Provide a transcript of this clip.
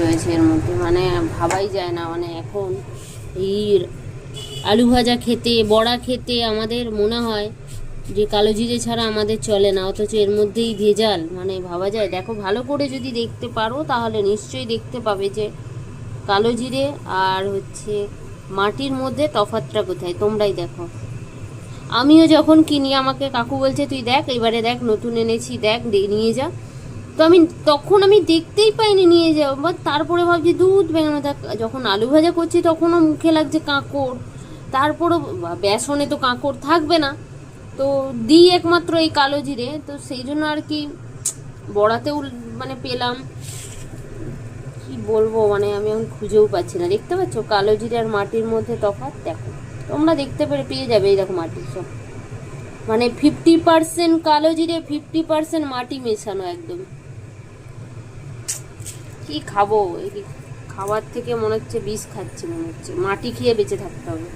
রয়েছে এর মধ্যে, মানে ভাবাই যায় না। মানে এখন এই আলু ভাজা খেতে, বড়া খেতে আমাদের মনে হয় যে কালো জিরে ছাড়া আমাদের চলে না, অথচ এর মধ্যেই ভেজাল। মানে ভাবা যায়। দেখো ভালো করে যদি দেখতে পারো তাহলে নিশ্চয়ই দেখতে পাবে যে কালো জিরে আর হচ্ছে মাটির মধ্যে তফাৎটা কোথায়, তোমরাই দেখো। আমিও যখন কিনি আমাকে কাকু বলছে তুই দেখ, এবারে দেখ নতুন এনেছি, দেখ নিয়ে যা। তো আমি তখন আমি দেখতেই পাইনি নিয়ে যাও, বা তারপরে ভাবছি দুধ বেগানো থাক। যখন আলু ভাজা করছি তখনও মুখে লাগছে কাঁকড়, তারপরও বেসনে তো কাঁকড় থাকবে না, তো দিই একমাত্র এই কালো জিরে। তো সেই জন্য আর কি বড়াতেও মানে পেলাম, কি বলবো, মানে আমি এখন খুঁজেও পাচ্ছি না। দেখতে পাচ্ছ কালো জিরে আর মাটির মধ্যে তফাৎ, দেখো তোমরা দেখতে পেয়ে যাবে। এই দেখো মাটির সব, মানে 50% কালো জিরে, 50% মাটি মেশানো একদম। কি খাবো, এই খাবার থেকে মনে হচ্ছে বিষ খাচ্ছি, মনে হচ্ছে মাটি খেয়ে বেঁচে থাকতে হবে।